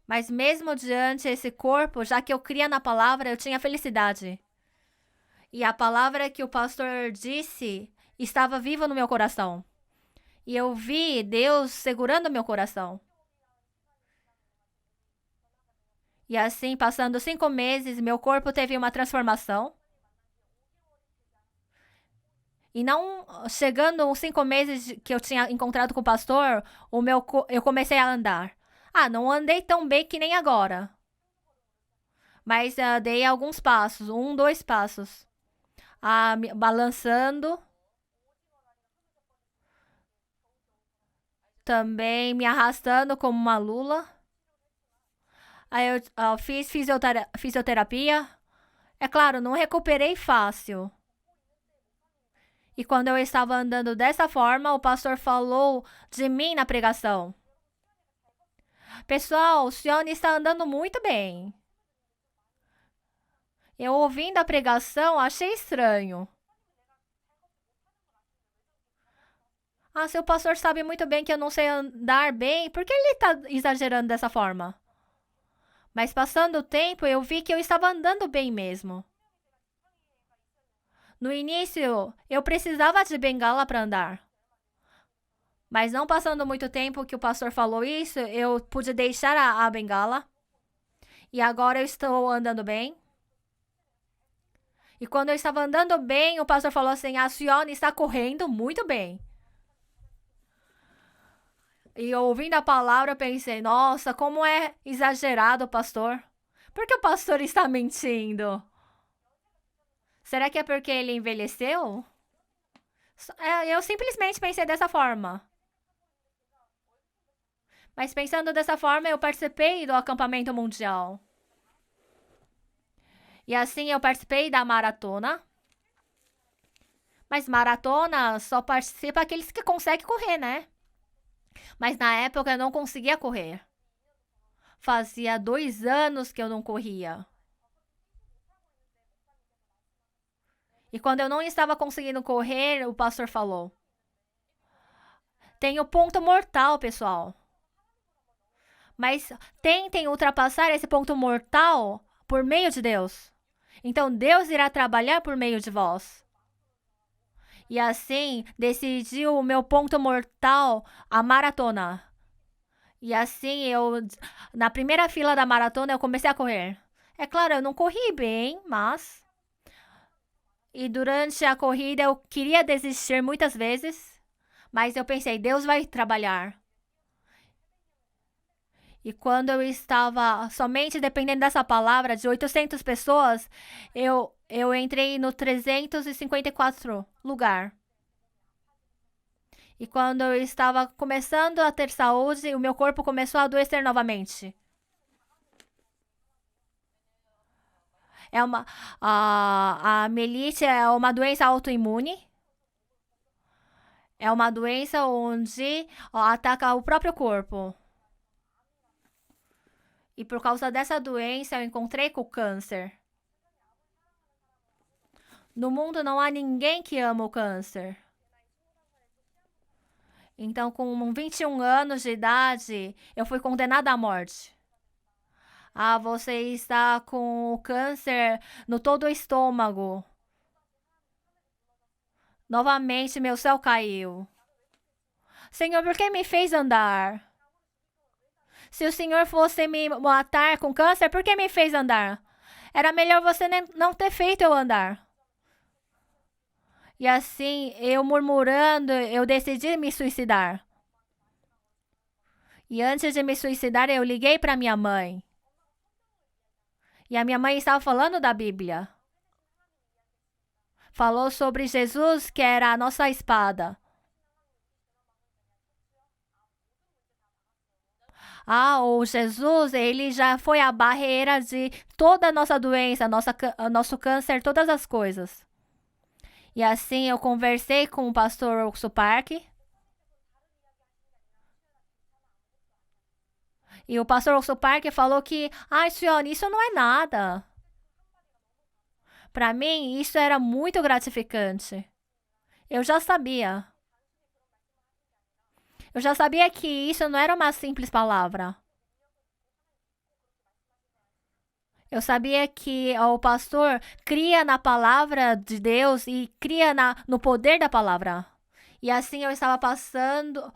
Mas mesmo diante desse corpo, já que eu cria na palavra, eu tinha felicidade. E a palavra que o pastor disse estava viva no meu coração. E eu vi Deus segurando meu coração. E assim, passando 5 meses, meu corpo teve uma transformação. E não chegando os 5 meses que eu tinha encontrado com o pastor, eu comecei a andar. Não andei tão bem que nem agora. Mas dei alguns passos, 2 passos. Balançando. Também me arrastando como uma lula. Aí eu fiz fisioterapia. É claro, não recuperei fácil. E quando eu estava andando dessa forma, o pastor falou de mim na pregação. Pessoal, o Sione está andando muito bem. Eu ouvindo a pregação, achei estranho. Seu pastor sabe muito bem que eu não sei andar bem, por que ele está exagerando dessa forma? Mas passando o tempo, eu vi que eu estava andando bem mesmo. No início, eu precisava de bengala para andar. Mas não passando muito tempo que o pastor falou isso, eu pude deixar a bengala. E agora eu estou andando bem. E quando eu estava andando bem, o pastor falou assim: a Sione está correndo muito bem. E ouvindo a palavra, eu pensei: nossa, como é exagerado o pastor. Por que o pastor está mentindo? Será que é porque ele envelheceu? Eu simplesmente pensei dessa forma. Mas pensando dessa forma, eu participei do acampamento mundial. E assim eu participei da maratona. Mas maratona só participa aqueles que conseguem correr, né? Mas na época eu não conseguia correr. Fazia 2 anos que eu não corria. E quando eu não estava conseguindo correr, o pastor falou: tem o ponto mortal, pessoal. Mas tentem ultrapassar esse ponto mortal por meio de Deus. Então Deus irá trabalhar por meio de vós. E assim decidiu o meu ponto mortal, a maratona. E assim na primeira fila da maratona, eu comecei a correr. É claro, eu não corri bem, mas... E durante a corrida eu queria desistir muitas vezes, mas eu pensei, Deus vai trabalhar. E quando eu estava somente dependendo dessa palavra de 800 pessoas, eu entrei no 354 lugar. E quando eu estava começando a ter saúde, o meu corpo começou a adoecer novamente. A mielite é uma doença autoimune. É uma doença onde ataca o próprio corpo. E por causa dessa doença, eu encontrei com o câncer. No mundo não há ninguém que ama o câncer. Então, com 21 anos de idade, eu fui condenada à morte. Você está com o câncer no todo o estômago. Novamente, meu céu caiu. Senhor, por que me fez andar? Se o Senhor fosse me matar com câncer, por que me fez andar? Era melhor você não ter feito eu andar. E assim, eu murmurando, eu decidi me suicidar. E antes de me suicidar, eu liguei para minha mãe. E a minha mãe estava falando da Bíblia. falou sobre Jesus, que era a nossa espada. O Jesus, ele já foi a barreira de toda a nossa doença, nosso câncer, todas as coisas. E assim eu conversei com o pastor Oksu Park. E o pastor Oksu Park falou que, Suione, isso não é nada. Para mim, isso era muito gratificante. Eu já sabia. Eu já sabia que isso não era uma simples palavra. Eu sabia que o pastor cria na palavra de Deus e cria no poder da palavra. E assim eu estava passando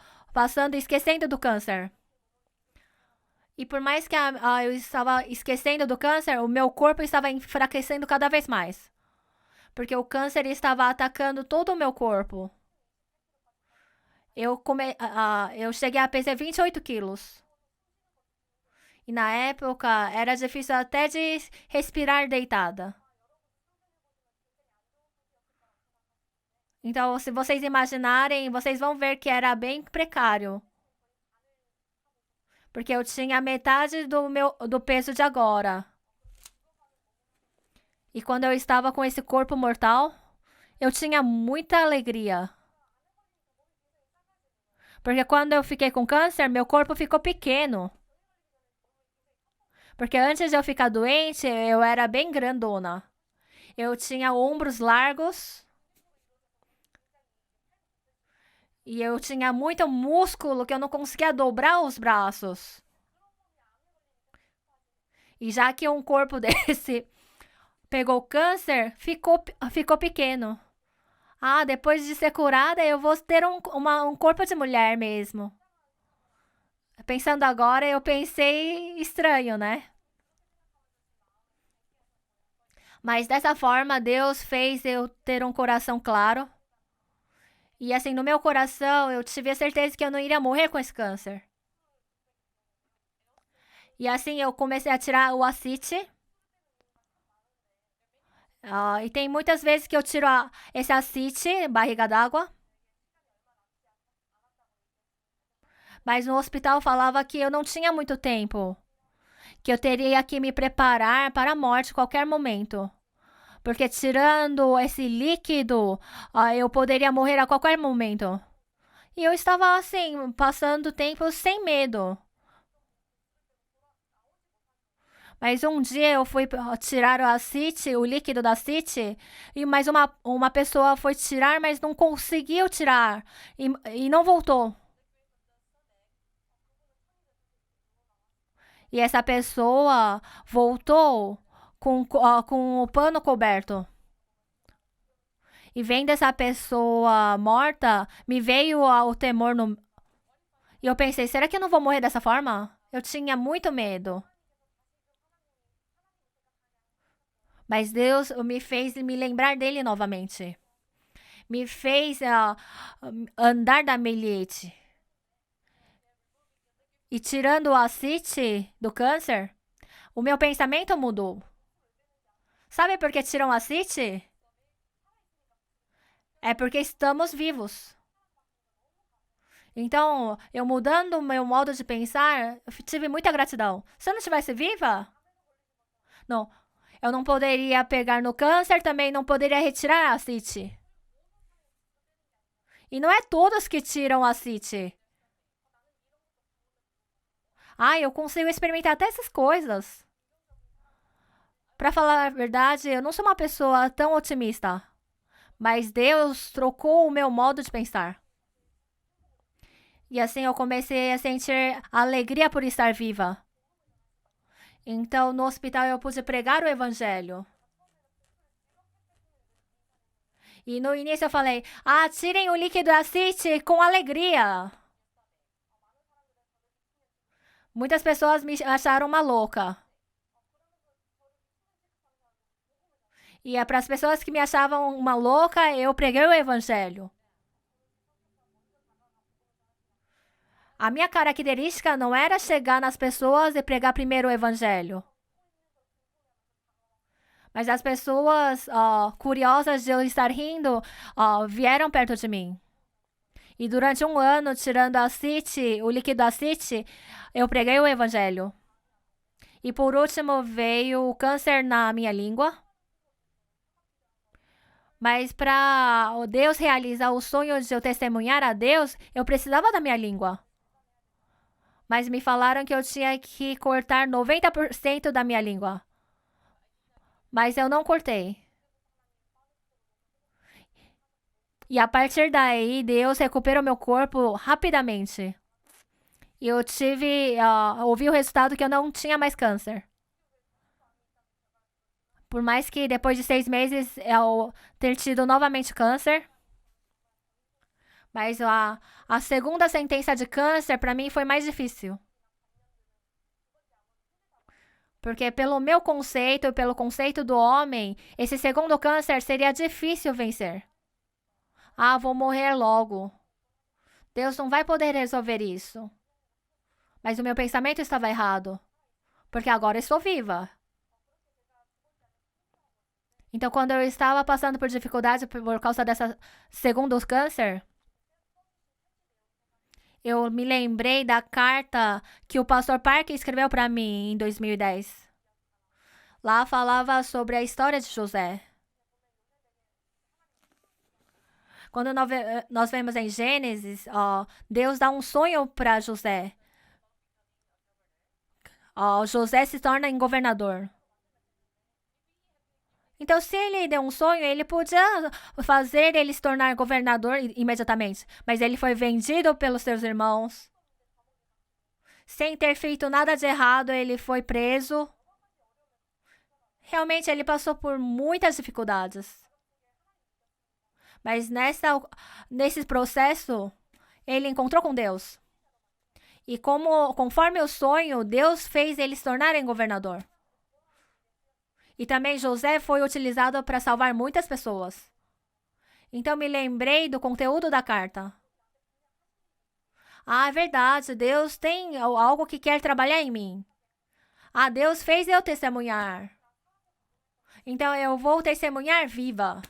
e esquecendo do câncer. E por mais que eu estava esquecendo do câncer, o meu corpo estava enfraquecendo cada vez mais. Porque o câncer estava atacando todo o meu corpo. Eu cheguei a pesar 28 quilos. E na época era difícil até de respirar deitada. Então, se vocês imaginarem, vocês vão ver que era bem precário. Porque eu tinha metade do peso de agora. E quando eu estava com esse corpo mortal, eu tinha muita alegria. Porque quando eu fiquei com câncer, meu corpo ficou pequeno. Porque antes de eu ficar doente, eu era bem grandona. Eu tinha ombros largos. E eu tinha muito músculo que eu não conseguia dobrar os braços. E já que um corpo desse pegou câncer, ficou pequeno. Depois de ser curada, eu vou ter um corpo de mulher mesmo. Pensando agora, eu pensei estranho, né? Mas dessa forma, Deus fez eu ter um coração claro. E assim, no meu coração, eu tive a certeza que eu não iria morrer com esse câncer. E assim, eu comecei a tirar o ascite. E tem muitas vezes que eu tiro esse ascite, barriga d'água. Mas no hospital falava que eu não tinha muito tempo. Que eu teria que me preparar para a morte a qualquer momento. Porque tirando esse líquido, eu poderia morrer a qualquer momento. E eu estava assim, passando tempo sem medo. Mas um dia eu fui tirar o líquido da ascite, e mais uma pessoa foi tirar, mas não conseguiu tirar. E não voltou. E essa pessoa voltou com o pano coberto. E vendo essa pessoa morta, me veio o temor no. E eu pensei, será que eu não vou morrer dessa forma? Eu tinha muito medo. Mas Deus me fez me lembrar dele novamente. Me fez andar da milhete. E tirando o ascite do câncer, o meu pensamento mudou. Sabe por que tiram o ascite? É porque estamos vivos. Então, eu mudando o meu modo de pensar, eu tive muita gratidão. Se eu não estivesse viva, não, eu não poderia pegar no câncer, também não poderia retirar a ascite. E não é todos que tiram a ascite. Eu consigo experimentar até essas coisas. Pra falar a verdade, eu não sou uma pessoa tão otimista. Mas Deus trocou o meu modo de pensar. E assim eu comecei a sentir alegria por estar viva. Então, no hospital eu pude pregar o evangelho. E no início eu falei, tirem o líquido ascite com alegria. Muitas pessoas me acharam uma louca. E para as pessoas que me achavam uma louca, eu preguei o evangelho. A minha característica não era chegar nas pessoas e pregar primeiro o evangelho. Mas as pessoas curiosas de eu estar rindo vieram perto de mim. E durante um ano, tirando o líquido ascite, eu preguei o evangelho. E por último veio o câncer na minha língua. Mas para Deus realizar o sonho de eu testemunhar a Deus, eu precisava da minha língua. Mas me falaram que eu tinha que cortar 90% da minha língua. Mas eu não cortei. E a partir daí, Deus recuperou meu corpo rapidamente. E eu ouvi o resultado que eu não tinha mais câncer. Por mais que depois de 6 meses eu ter tido novamente câncer. Mas a segunda sentença de câncer para mim foi mais difícil. Porque pelo meu conceito e pelo conceito do homem, esse segundo câncer seria difícil vencer. Ah, vou morrer logo. Deus não vai poder resolver isso. Mas o meu pensamento estava errado. Porque agora estou viva. Então, quando eu estava passando por dificuldade por causa dessa segundo câncer, eu me lembrei da carta que o pastor Parker escreveu para mim em 2010. Lá falava sobre a história de José. Quando nós vemos em Gênesis, Deus dá um sonho para José. José se torna governador. Então, se ele deu um sonho, ele podia fazer ele se tornar governador imediatamente. Mas ele foi vendido pelos seus irmãos. Sem ter feito nada de errado, ele foi preso. Realmente, ele passou por muitas dificuldades. Mas nesse processo, ele encontrou com Deus. E conforme o sonho, Deus fez ele se tornar governador. E também José foi utilizado para salvar muitas pessoas. Então me lembrei do conteúdo da carta. Ah, é verdade, Deus tem algo que quer trabalhar em mim. Ah, Deus fez eu testemunhar. Então eu vou testemunhar viva.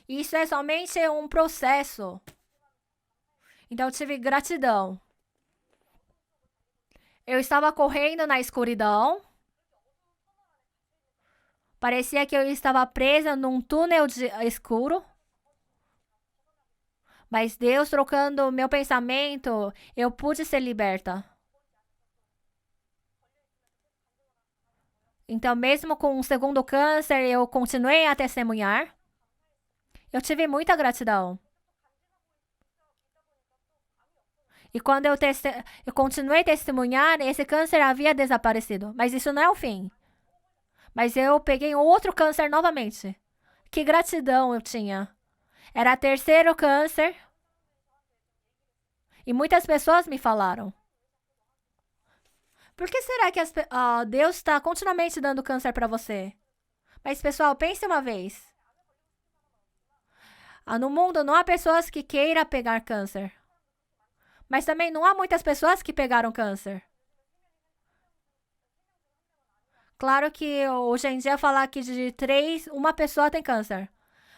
Isso é somente um processo. Então eu tive gratidão. Eu estava correndo na escuridão. Parecia que eu estava presa num túnel escuro. Mas Deus trocando meu pensamento, eu pude ser liberta. Então, mesmo com um segundo câncer, eu continuei a testemunhar. Eu tive muita gratidão. E quando eu continuei a testemunhar, esse câncer havia desaparecido. Mas isso não é o fim. Mas eu peguei um outro câncer novamente. Que gratidão eu tinha. Era o terceiro câncer. E muitas pessoas me falaram: por que será que Deus está continuamente dando câncer para você? Mas, pessoal, pense uma vez. No mundo não há pessoas que queiram pegar câncer. Mas também não há muitas pessoas que pegaram câncer. Claro que hoje em dia falar que de 3, uma pessoa tem câncer.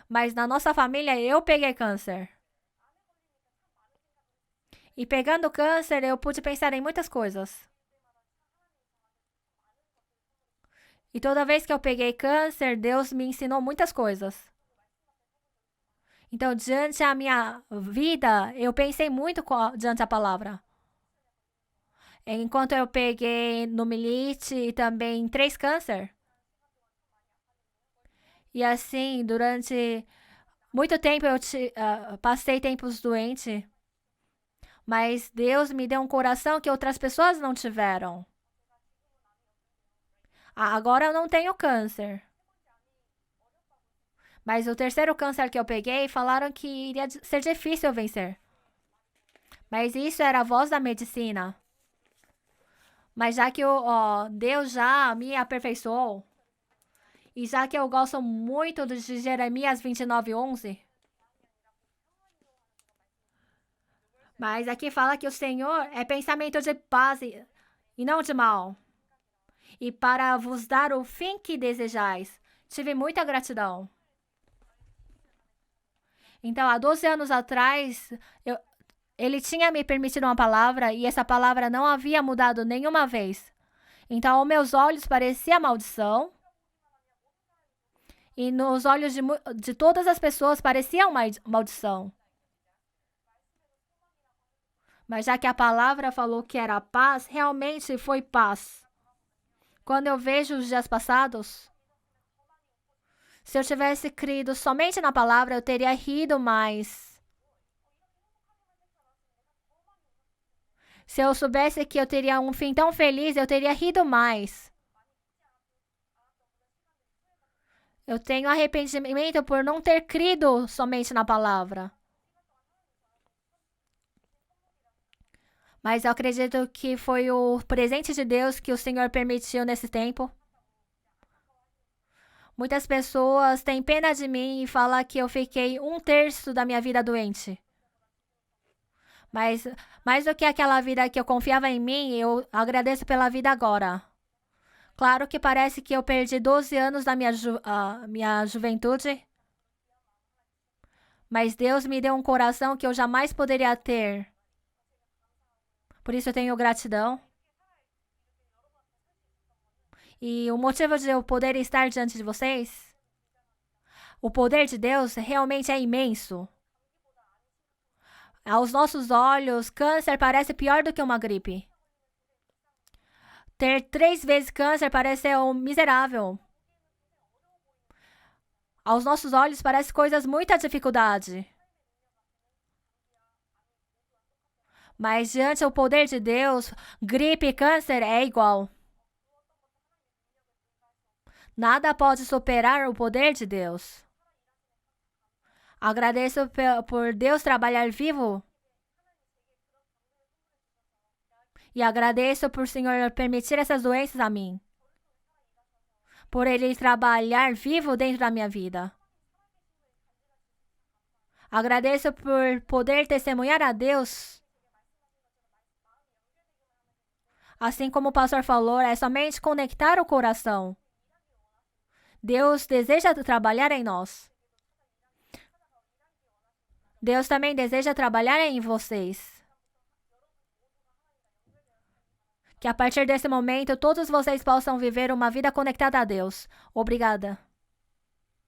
Mas na nossa família eu peguei câncer. E pegando câncer eu pude pensar em muitas coisas. E toda vez que eu peguei câncer, Deus me ensinou muitas coisas. Então, diante da minha vida, eu pensei muito diante da palavra. Enquanto eu peguei numelite e também 3 câncer. E assim, durante muito tempo eu passei tempos doente. Mas Deus me deu um coração que outras pessoas não tiveram. Agora eu não tenho câncer. Mas o terceiro câncer que eu peguei, falaram que iria ser difícil vencer. Mas isso era a voz da medicina. Mas já que Deus já me aperfeiçoou, e já que eu gosto muito de Jeremias 29:11, mas aqui fala que o Senhor é pensamento de paz e não de mal. e para vos dar o fim que desejais. Tive muita gratidão. Então, há 12 anos atrás, ele tinha me permitido uma palavra e essa palavra não havia mudado nenhuma vez. Então, aos meus olhos parecia maldição e nos olhos de todas as pessoas parecia uma maldição. Mas já que a palavra falou que era paz, realmente foi paz. Quando eu vejo os dias passados, se eu tivesse crido somente na palavra, eu teria rido mais. Se eu soubesse que eu teria um fim tão feliz, eu teria rido mais. Eu tenho arrependimento por não ter crido somente na palavra. Mas eu acredito que foi o presente de Deus que o Senhor permitiu nesse tempo. Muitas pessoas têm pena de mim e falam que eu fiquei 1/3 da minha vida doente. Mas mais do que aquela vida que eu confiava em mim, eu agradeço pela vida agora. Claro que parece que eu perdi 12 anos da minha juventude. Mas Deus me deu um coração que eu jamais poderia ter. Por isso eu tenho gratidão. E o motivo de eu poder estar diante de vocês, o poder de Deus realmente é imenso. Aos nossos olhos, câncer parece pior do que uma gripe. Ter 3 vezes câncer parece um miserável. Aos nossos olhos parece coisas muita dificuldade. Mas diante do poder de Deus, gripe e câncer é igual. Nada pode superar o poder de Deus. Agradeço por Deus trabalhar vivo. E agradeço por o Senhor permitir essas doenças a mim. Por Ele trabalhar vivo dentro da minha vida. Agradeço por poder testemunhar a Deus. Assim como o pastor falou, é somente conectar o coração. Deus deseja trabalhar em nós. Deus também deseja trabalhar em vocês. Que a partir desse momento todos vocês possam viver uma vida conectada a Deus. Obrigada.